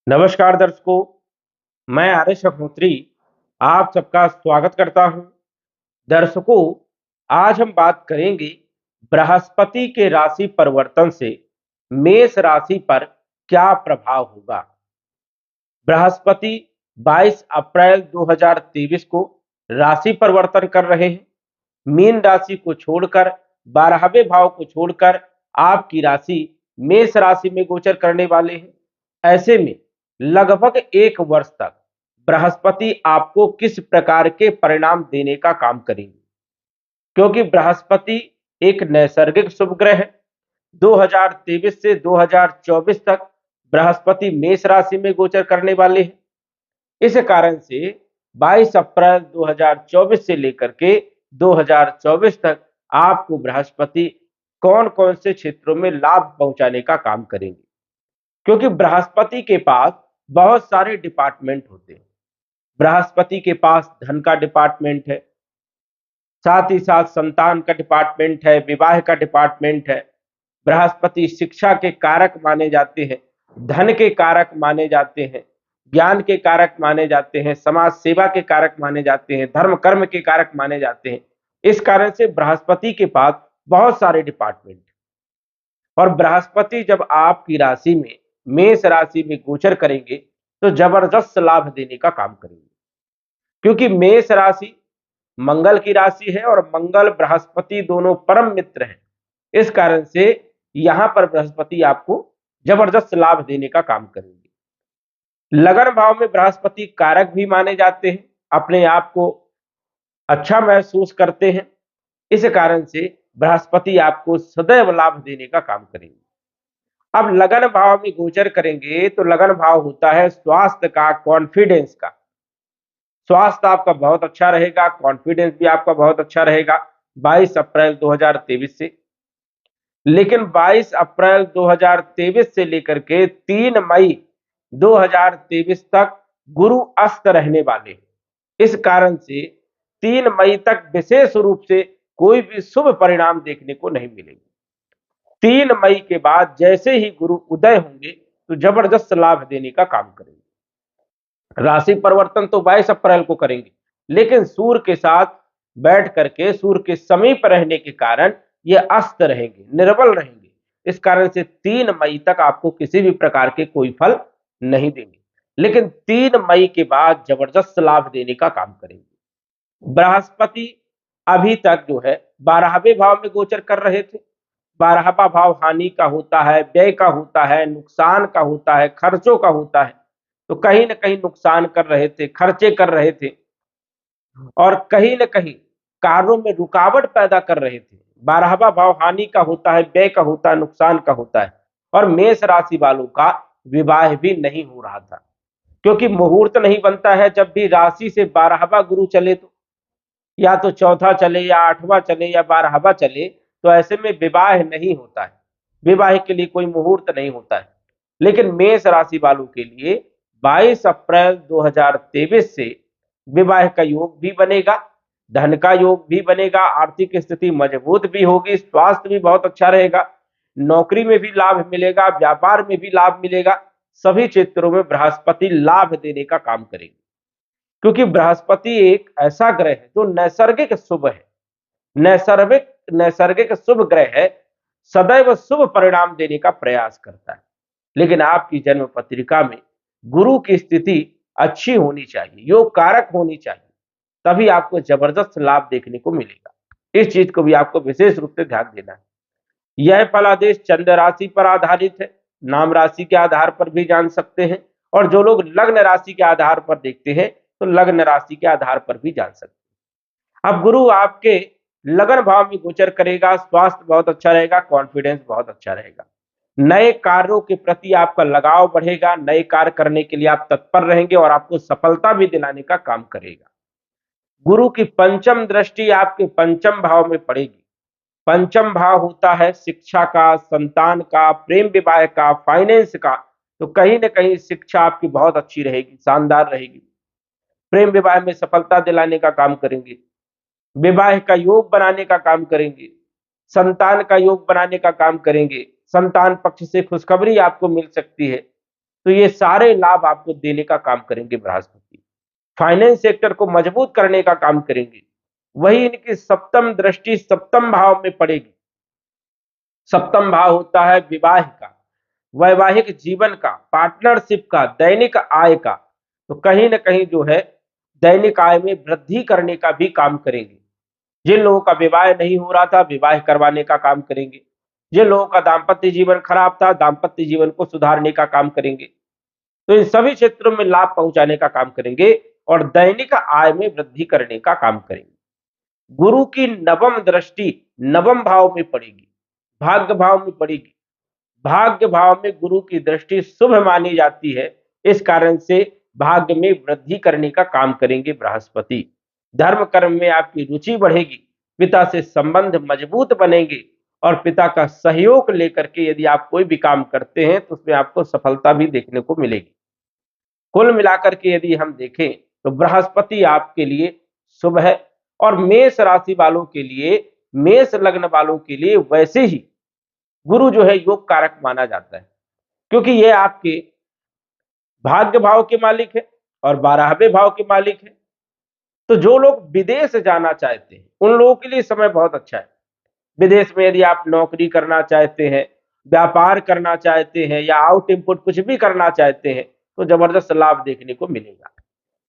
नमस्कार दर्शकों, मैं आर्यश अग्निहोत्री आप सबका स्वागत करता हूं। दर्शकों, आज हम बात करेंगे बृहस्पति के राशि परिवर्तन से मेष राशि पर क्या प्रभाव होगा। बृहस्पति 22 अप्रैल 2023 को राशि परिवर्तन कर रहे हैं। मीन राशि को छोड़कर 12वें भाव को छोड़कर आपकी राशि मेष राशि में गोचर करने वाले हैं। ऐसे में लगभग 1 वर्ष तक बृहस्पति आपको किस प्रकार के परिणाम देने का काम करेंगे, क्योंकि बृहस्पति एक नैसर्गिक शुभ ग्रह है। 2023 से 2024 तक बृहस्पति मेष राशि में गोचर करने वाले हैं। इस कारण से 22 अप्रैल 2024 से लेकर के 2024 तक आपको बृहस्पति कौन कौन से क्षेत्रों में लाभ पहुंचाने का काम करेंगे, क्योंकि बृहस्पति के पास बहुत सारे डिपार्टमेंट होते हैं। बृहस्पति के पास धन का डिपार्टमेंट है, साथ ही साथ संतान का डिपार्टमेंट है, विवाह का डिपार्टमेंट है। बृहस्पति शिक्षा के कारक माने जाते हैं, धन के कारक माने जाते हैं, ज्ञान के कारक माने जाते हैं, समाज सेवा के कारक माने जाते हैं, धर्म कर्म के कारक माने जाते हैं। इस कारण से बृहस्पति के पास बहुत सारे डिपार्टमेंट। और बृहस्पति जब आपकी राशि में मेष राशि में गोचर करेंगे तो जबरदस्त लाभ देने का काम करेंगे, क्योंकि मेष राशि मंगल की राशि है और मंगल बृहस्पति दोनों परम मित्र हैं। इस कारण से यहां पर बृहस्पति आपको जबरदस्त लाभ देने का काम करेंगे। लगन भाव में बृहस्पति कारक भी माने जाते हैं, अपने आप को अच्छा महसूस करते हैं। इस कारण से बृहस्पति आपको सदैव लाभ देने का काम करेंगे। अब लगन भाव में गोचर करेंगे तो लगन भाव होता है स्वास्थ्य का, कॉन्फिडेंस का। स्वास्थ्य आपका बहुत अच्छा रहेगा, कॉन्फिडेंस भी आपका बहुत अच्छा रहेगा 22 अप्रैल 2023 से। लेकिन 22 अप्रैल 2023 से लेकर के 3 मई 2023 तक गुरु अस्त रहने वाले हैं। इस कारण से 3 मई तक विशेष रूप से कोई भी शुभ परिणाम देखने को नहीं मिलेंगे। 3 मई के बाद जैसे ही गुरु उदय होंगे तो जबरदस्त लाभ देने का काम करेंगे। राशि परिवर्तन तो 22 अप्रैल को करेंगे, लेकिन सूर्य के साथ बैठ करके सूर्य के समीप रहने के कारण ये अस्त रहेंगे, निर्बल रहेंगे। इस कारण से 3 मई तक आपको किसी भी प्रकार के कोई फल नहीं देंगे, लेकिन 3 मई के बाद जबरदस्त लाभ देने का काम करेंगे। बृहस्पति अभी तक जो है 12वें भाव में गोचर कर रहे थे। 12वां भाव हानि का होता है, व्यय का होता है, नुकसान का होता है, खर्चों का होता है। तो कहीं ना कहीं नुकसान कर रहे थे, खर्चे कर रहे थे और कहीं ना कहीं कार्यों में रुकावट पैदा कर रहे थे। 12वां भाव हानि का होता है, व्यय का होता है, नुकसान का होता है। और मेष राशि वालों का विवाह भी नहीं हो रहा था, क्योंकि मुहूर्त नहीं बनता है। जब भी राशि से 12वां गुरु चले तो या तो चौथा चले या 8वां चले या 12वां चले, तो ऐसे में विवाह नहीं होता है, विवाह के लिए कोई मुहूर्त नहीं होता है। लेकिन मेष राशि वालों के लिए 22 अप्रैल 2023 से विवाह का योग भी बनेगा, धन का योग भी बनेगा, आर्थिक स्थिति मजबूत भी होगी, स्वास्थ्य भी बहुत अच्छा रहेगा, नौकरी में भी लाभ मिलेगा, व्यापार में भी लाभ मिलेगा। सभी क्षेत्रों में बृहस्पति लाभ देने का काम करेंगे, क्योंकि बृहस्पति एक ऐसा ग्रह है जो नैसर्गिक शुभ है। नैसर्गिक नैसर्गिक शुभ ग्रह है, सदैव शुभ परिणाम देने का प्रयास करता है। लेकिन आपकी जन्म पत्रिका में गुरु की स्थिति अच्छी होनी चाहिए, योग कारक होनी चाहिए, तभी आपको जबरदस्त लाभ देखने को मिलेगा। इस चीज को भी आपको विशेष रूप से ध्यान देना है। यह फलादेश चंद्र राशि पर आधारित है, नाम राशि के आधार पर भी जान सकते हैं, और जो लोग लग्न राशि के आधार पर देखते हैं तो लग्न राशि के आधार पर भी जान सकते हैं। अब गुरु आपके लगन भाव में गोचर करेगा, स्वास्थ्य बहुत अच्छा रहेगा, कॉन्फिडेंस बहुत अच्छा रहेगा, नए कार्यों के प्रति आपका लगाव बढ़ेगा, नए कार्य करने के लिए आप तत्पर रहेंगे और आपको सफलता भी दिलाने का काम करेगा। गुरु की पंचम दृष्टि आपके पंचम भाव में पड़ेगी। पंचम भाव होता है शिक्षा का, संतान का, प्रेम विवाह का, फाइनेंस का। तो कहीं ना कहीं शिक्षा आपकी बहुत अच्छी रहेगी, शानदार रहेगी। प्रेम विवाह में सफलता दिलाने का काम करेंगे, विवाह का योग बनाने का काम करेंगे, संतान का योग बनाने का काम करेंगे। संतान पक्ष से खुशखबरी आपको मिल सकती है। तो ये सारे लाभ आपको देने का काम करेंगे बृहस्पति। फाइनेंस सेक्टर को मजबूत करने का काम करेंगे। वही इनकी सप्तम दृष्टि सप्तम भाव में पड़ेगी। सप्तम भाव होता है विवाह का, वैवाहिक जीवन का, पार्टनरशिप का, दैनिक आय का। तो कहीं ना कहीं जो है दैनिक आय में वृद्धि करने का भी काम करेंगे। जिन लोगों का विवाह नहीं हो रहा था, विवाह करवाने का काम करेंगे। जिन लोगों का दाम्पत्य जीवन खराब था, दाम्पत्य जीवन को सुधारने का काम करेंगे। तो इन सभी क्षेत्रों में लाभ पहुंचाने का काम करेंगे और दैनिक आय में वृद्धि करने का काम करेंगे। गुरु की नवम दृष्टि नवम भाव में पड़ेगी, भाग्य भाव में पड़ेगी। भाग्य भाव में गुरु की दृष्टि शुभ मानी जाती है, इस कारण से भाग्य में वृद्धि करने का काम करेंगे बृहस्पति। धर्म कर्म में आपकी रुचि बढ़ेगी, पिता से संबंध मजबूत बनेंगे और पिता का सहयोग लेकर के यदि आप कोई भी काम करते हैं तो उसमें आपको सफलता भी देखने को मिलेगी। कुल मिलाकर के यदि हम देखें तो बृहस्पति आपके लिए शुभ है। और मेष राशि वालों के लिए, मेष लग्न वालों के लिए वैसे ही गुरु जो है योग कारक माना जाता है, क्योंकि ये आपके भाग्य भाव के मालिक है और 12वें भाव के मालिक है। तो जो लोग विदेश जाना चाहते हैं उन लोगों के लिए समय बहुत अच्छा है। विदेश में यदि आप नौकरी करना चाहते हैं, व्यापार करना चाहते हैं या आउट इनपुट कुछ भी करना चाहते हैं तो जबरदस्त लाभ देखने को मिलेगा।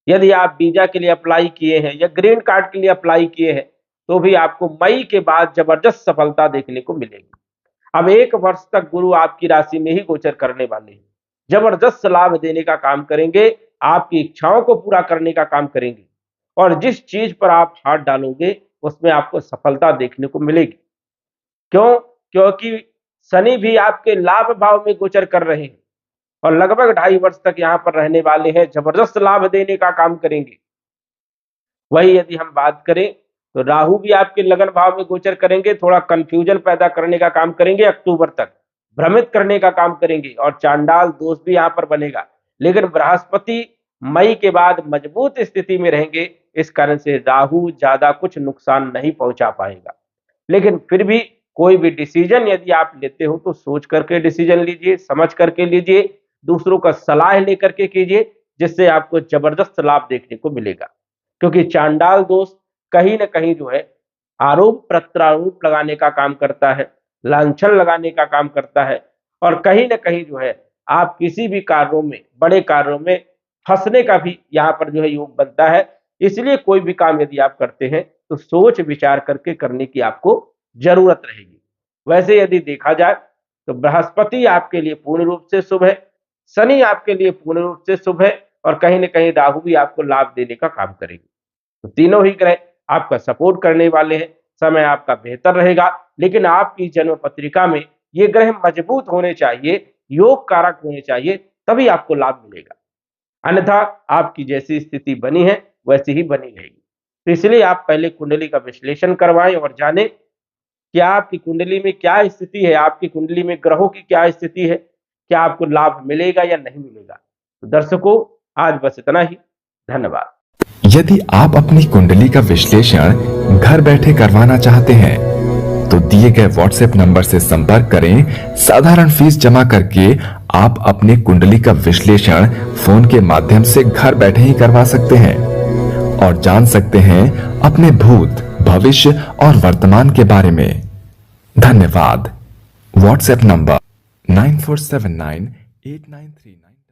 यदि आप वीजा के लिए अप्लाई किए हैं या ग्रीन कार्ड के लिए अप्लाई किए हैं तो भी आपको मई के बाद जबरदस्त सफलता देखने को मिलेगी। अब 1 वर्ष तक गुरु आपकी राशि में ही गोचर करने वाले हैं, जबरदस्त लाभ देने का काम करेंगे, आपकी इच्छाओं को पूरा करने का काम करेंगे और जिस चीज पर आप हाथ डालोगे उसमें आपको सफलता देखने को मिलेगी। क्यों? क्योंकि शनि भी आपके लाभ भाव में गोचर कर रहे हैं और लगभग 2.5 वर्ष तक यहाँ पर रहने वाले हैं, जबरदस्त लाभ देने का काम करेंगे। वही यदि हम बात करें तो राहु भी आपके लगन भाव में गोचर करेंगे, थोड़ा कंफ्यूजन पैदा करने का काम करेंगे, अक्टूबर तक भ्रमित करने का काम करेंगे और चांडाल दोष भी यहाँ पर बनेगा। लेकिन बृहस्पति मई के बाद मजबूत स्थिति में रहेंगे, इस कारण से राहु ज्यादा कुछ नुकसान नहीं पहुंचा पाएगा। लेकिन फिर भी कोई भी डिसीजन यदि आप लेते हो तो सोच करके डिसीजन लीजिए, समझ करके लीजिए, दूसरों का सलाह लेकर के कीजिए, जिससे आपको जबरदस्त लाभ देखने को मिलेगा। क्योंकि चांडाल दोष कहीं ना कहीं जो है आरोप प्रत्यारोप लगाने का काम करता है, लांछन लगाने का काम करता है और कहीं ना कहीं जो है आप किसी भी कार्यों में, बड़े कार्यों में फंसने का भी यहाँ पर जो है योग बनता है। इसलिए कोई भी काम यदि आप करते हैं तो सोच विचार करके करने की आपको जरूरत रहेगी। वैसे यदि देखा जाए तो बृहस्पति आपके लिए पूर्ण रूप से शुभ है, शनि आपके लिए पूर्ण रूप से शुभ है और कहीं ना कहीं राहु भी आपको लाभ देने का काम करेगी। तो तीनों ही ग्रह आपका सपोर्ट करने वाले हैं, समय आपका बेहतर रहेगा। लेकिन आपकी जन्म पत्रिका में ये ग्रह मजबूत होने चाहिए, योग कारक होने चाहिए, तभी आपको लाभ मिलेगा। अन्यथा आपकी जैसी स्थिति बनी है वैसी ही बनी रहेगी। तो इसलिए आप पहले कुंडली का विश्लेषण करवाएं और जानें कि आपकी कुंडली में क्या स्थिति है, आपकी कुंडली में ग्रहों की क्या स्थिति है, क्या आपको लाभ मिलेगा या नहीं मिलेगा। तो दर्शकों, आज बस इतना ही। धन्यवाद। यदि आप अपनी कुंडली का विश्लेषण घर बैठे करवाना चाहते हैं तो दिए गए व्हाट्सएप नंबर से संपर्क करें। साधारण फीस जमा करके आप अपनी कुंडली का विश्लेषण फोन के माध्यम से घर बैठे ही करवा सकते हैं और जान सकते हैं अपने भूत, भविष्य और वर्तमान के बारे में। धन्यवाद। WhatsApp number 94798939